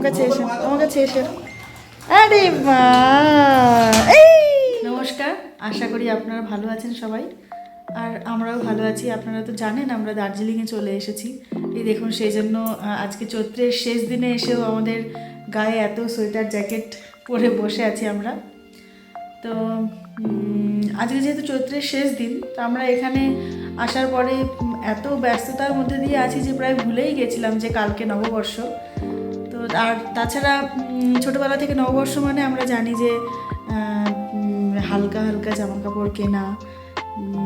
কাছে এসো আরে মা এই নমস্কার, আশা করি আপনারা ভালো আছেন সবাই, আর আমরাও ভালো আছি। আপনারা তো জানেন আমরা দার্জিলিংয়ে চলে এসেছি। এই দেখুন, সেই জন্য আজকে চৈত্রের শেষ দিনে এসেও আমাদের গায়ে এত সোয়েটার জ্যাকেট পরে বসে আছি আমরা। তো আজকে যেহেতু চৈত্রের শেষ দিন, তো আমরা এখানে আসার পরে এত ব্যস্ততার মধ্যে দিয়ে আছি যে প্রায় ভুলেই গেছিলাম যে কালকে নববর্ষ। তো আর তাছাড়া ছোটোবেলা থেকে নববর্ষ মানে আমরা জানি যে হালকা হালকা জামা কাপড় কেনা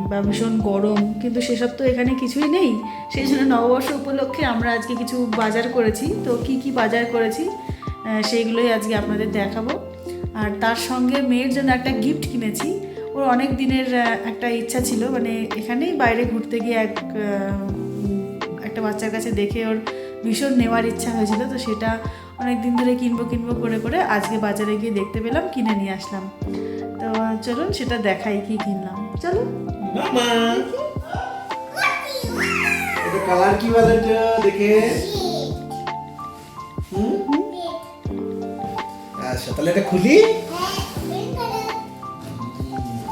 বা ভীষণ গরম, কিন্তু সেসব তো এখানে কিছুই নেই। সেই জন্য নববর্ষ উপলক্ষে আমরা আজকে কিছু বাজার করেছি। তো কি কি বাজার করেছি সেইগুলোই আজকে আপনাদের দেখাবো। আর তার সঙ্গে মেয়ের জন্য একটা গিফট কিনেছি। ওর অনেক দিনের একটা ইচ্ছা ছিল, মানে এখানেই বাইরে ঘুরতে গিয়ে একটা বাচ্চার কাছে দেখে ওর ভীষণ নেওয়ার ইচ্ছা হয়েছিল। তো সেটা অনেক দিন ধরে কিনবো করে আজকে বাজারে গিয়ে দেখতে পেলাম, কিনে নিয়ে আসলাম। তো চলুন সেটা দেখাই কি কিনলাম। চলুন মামা, এটা কালার কি বলে এটা দেখে? আচ্ছা, তাহলে এটা খুলি।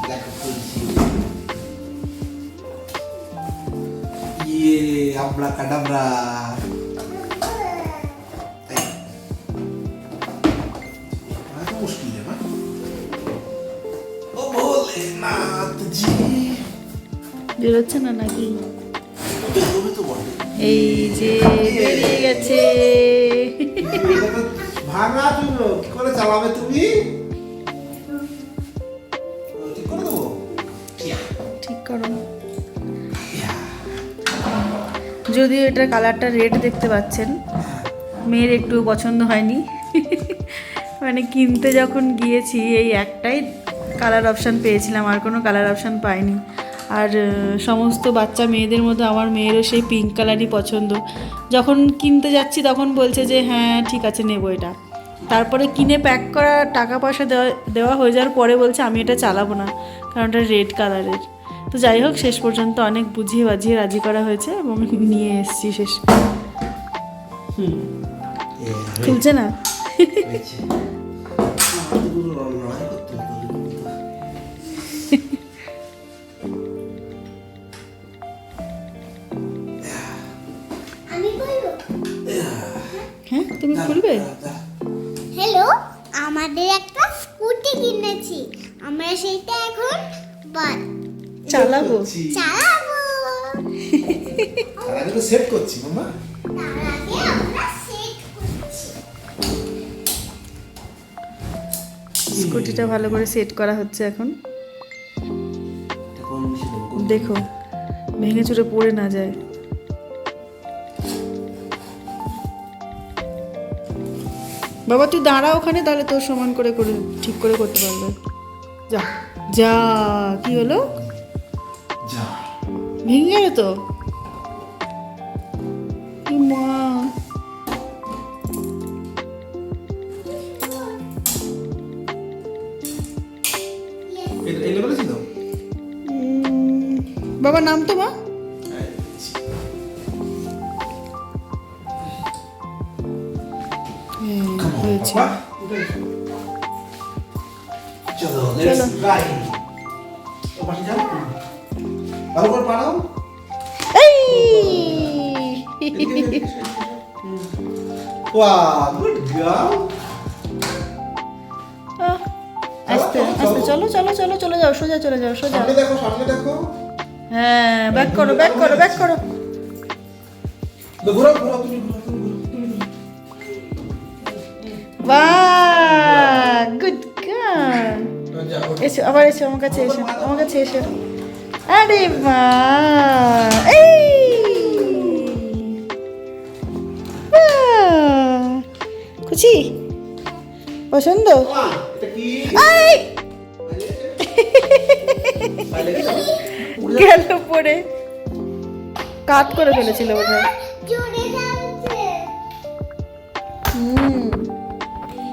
দেখো খুলছি। ইয়ে আবরা কাডাবরা। মুশকিল है ना? ও ভোলেনাথ জি, বেরোচ্ছে না নাকি? বেরোবে তো বটে। এই যে বেরিয়ে গেছে। এটা তো ভাঙা চুলো, কি করে চালাবে তুমি? ঠিক করে দেবো। ঠিক করো। যদিও এটার কালারটা রেড দেখতে পাচ্ছেন, মেয়ের একটু পছন্দ হয়নি। মানে কিনতে যখন গিয়েছি এই একটাই কালার অপশান পেয়েছিলাম, আর কোনো কালার অপশান পাইনি। আর সমস্ত বাচ্চা মেয়েদের মধ্যে আমার মেয়েরও সেই পিঙ্ক কালারই পছন্দ। যখন কিনতে যাচ্ছি তখন বলছে যে হ্যাঁ ঠিক আছে নেবো এটা। তারপরে কিনে প্যাক করা টাকা পয়সা দেওয়া হয়ে যাওয়ার পরে বলছে আমি এটা চালাবো না, কারণ এটা রেড কালারের। তো যাই হোক, শেষ পর্যন্ত অনেক বুঝিয়ে বাজিয়ে রাজি করা হয়েছে এবং নিয়ে এসেছি শেষ। খুলছে না। হ্যাঁ তুমি খুলবে? হ্যালো, আমাদের একটা স্কুটি কিনেছি, আমরা সেটা এখন চালাবো। চালাবো। আর আগে তো সেট করছি মামা। তার আগে আমরা সেট করছি। স্কুটিটা ভালো করে সেট করা হচ্ছে এখন। কোন মিশে দেবো? দেখো ভেঙে চুরে পড়ে না যায়। বাবা তুই দাঁড়া ওখানে, তাহলে তোর সমান করে করে ঠিক করে করতে পারবে। যা যা, কি হলো? যা ভেঙে গেল তো। এ মা, এলে বলেছি তো। বাবা নাম তো মা। হয়েছে। চলো লেটস রাইড। ও পাশে যাও, ভালো করে পাড়াও। এই ওয়াও, গুড গার্ল। আস্তে আস্তে চলো চলো চলো চলে যাও, সোজা চলে যাও, সোজা। সামনে দেখো, সামনে দেখো। হ্যাঁ ব্যাক করো ব্যাক করো ব্যাক করো। ঘোরাও ঘোরাও, তুমি ঘোরাও, তুমি ঘোরাও। বাহ, গুড গার্ল। যাও। এসো আবার, এসো আমার কাছে, এসো আমার কাছে এসো। আরে মা, এই বাহ, খুশি? পছন্দ? মা, এটা কি? এই গেল পড়ে, কাট করে ফেলেছিল বোধহয়। জোরে যাচ্ছে।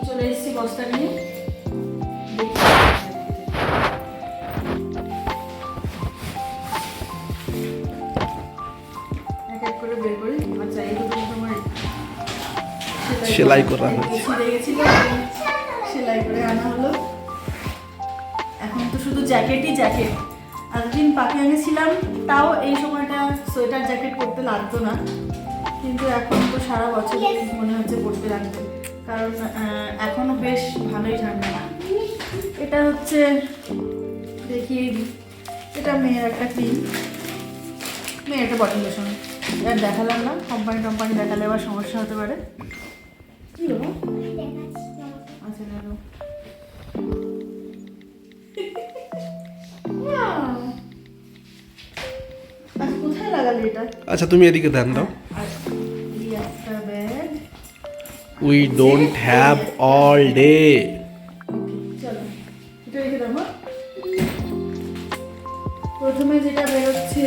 চলে এসেছি বস্তা নিয়ে। এক এক করে বের করি। আচ্ছা এই দুটো তোমার সেলাই করা হয়েছে। ছিঁড়ে গেছিল, সেলাই করে আনা হলো। এখন তো শুধু জ্যাকেটই জ্যাকেট। এতদিন পাকিয়ানে ছিলাম, তাও এই সময়টা সোয়েটার জ্যাকেট পরতে লাগতো না, কিন্তু এখন তো সারা বছর মনে হচ্ছে পরতে লাগবে, কারণ এখনো বেশ ভালোই ঠান্ডা। এটা হচ্ছে, দেখিয়ে দিই, এটা মেয়ের একটা ক্রিম, মেয়ের একটা বডি লোশন। আর দেখালাম না, কোম্পানি দেখালে আবার সমস্যা হতে পারে। কি হলো? আচ্ছা দেখো। আচ্ছা, কোথায় লাগালে এটা? আচ্ছা তুমি এদিকে ধ্যান দাও। আর এই একটা bag. We don't have all day. চলো এটা রেখে দেবো। প্রথমে যেটা বেরোচ্ছে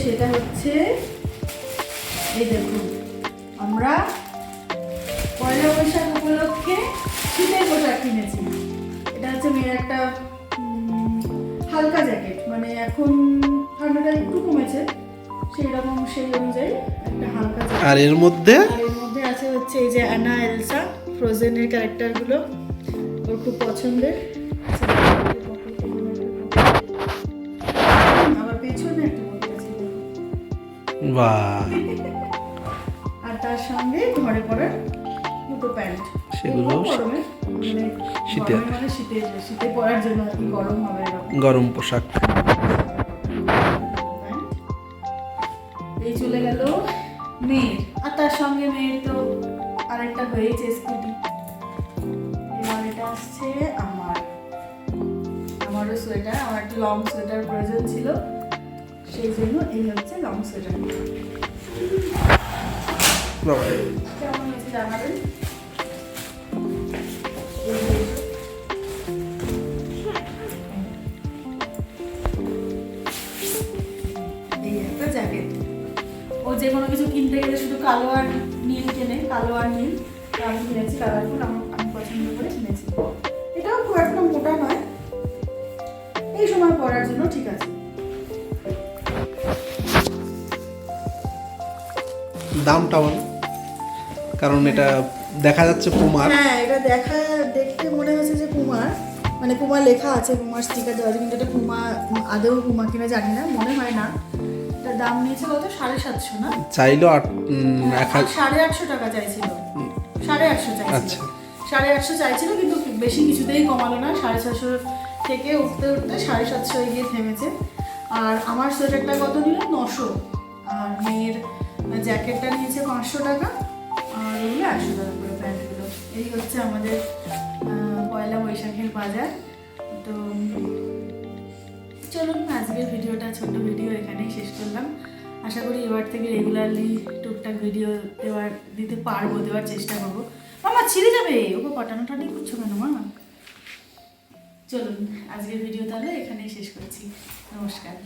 সেটা হচ্ছে, এই দেখুন, আমরা পয়লা বৈশাখ উপলক্ষে শীতের পোশাক কিনেছি। এটা হচ্ছে মেয়ের একটা হালকা জ্যাকেট, মানে এখন ঠান্ডাটা একটু কমেছে, সেই অনুযায়ী একটা হালকা জ্যাকেট। আর এর মধ্যে আর এর মধ্যে আছে হচ্ছে এই যে অ্যানা এলসা ফ্রোজেনের ক্যারেক্টারগুলো, ওর খুব পছন্দের। আবার পেছনে একটা পকেট আছে, বাহ, আর তার সঙ্গে ঘরে পরার দুটো প্যান্ট। সেগুলো গরমে, মানে শীতে- গরমে মানে শীতে পরার জন্য আর কি, গরম হবে এরকম গরম পোশাক। প্যান্ট। এই চলে গেল মেয়ের, আর তার সঙ্গে মেয়ের তো আরেকটা হয়েছে স্কুটি। এবার এটা আসছে আমারও সোয়েটার, আমার একটা লং সোয়েটার প্রয়োজন ছিল, সেই জন্য এই হচ্ছে লং সোয়েটার। বাবা, কেমন হয়েছে জানাবেন। এই একটা জ্যাকেট। ও যে কোনো কিছু কিনতে গেলে শুধু কালো আর নীল কেনে, কালো আর নীল। আমি কিনেছি কালারফুল, আমি পছন্দ করে কিনেছি। এটাও খুব একটা মোটা নয়, এই সময় পরার জন্য ঠিক আছে। দামটা বলো, কারণ এটা দেখা যাচ্ছে পুমার। হ্যাঁ, এটা দেখতে মনে হচ্ছে যে পুমার, মানে পুমা লেখা আছে, পুমার স্টিকার দেওয়া আছে, কিন্তু এটা পুমা আদৌ পুমা কিনা জানি না, মনে হয় না। এটার দাম নিয়েছে কত? 750 না? চাইলো 850 টাকা চাইছিল, 850 চাইছিল। আচ্ছা। 850 চাইছিল, কিন্তু বেশি কিছুতেই কমালো না, 650 থেকে উঠতে 750 গিয়ে থেমেছে। আর আমার সোয়েটারটা কত নিল? 900। আর মেয়ের জ্যাকেটটা নিয়েছে 500 টাকা, আর ওগুলো 100 টাকা করে প্যান্টগুলো। এই হচ্ছে আমাদের পয়লা বৈশাখের বাজার। তো চলুন, আজকের ভিডিওটা, ছোট্ট ভিডিও এখানেই শেষ করলাম। আশা করি এবার থেকে রেগুলারলি টুকটাক ভিডিও দেওয়ার চেষ্টা করবো। মামা ছিঁড়ে যাবে, ওকে টানি করছো কেন মা? চলুন, আজকের ভিডিও তাহলে এখানেই শেষ করছি। নমস্কার।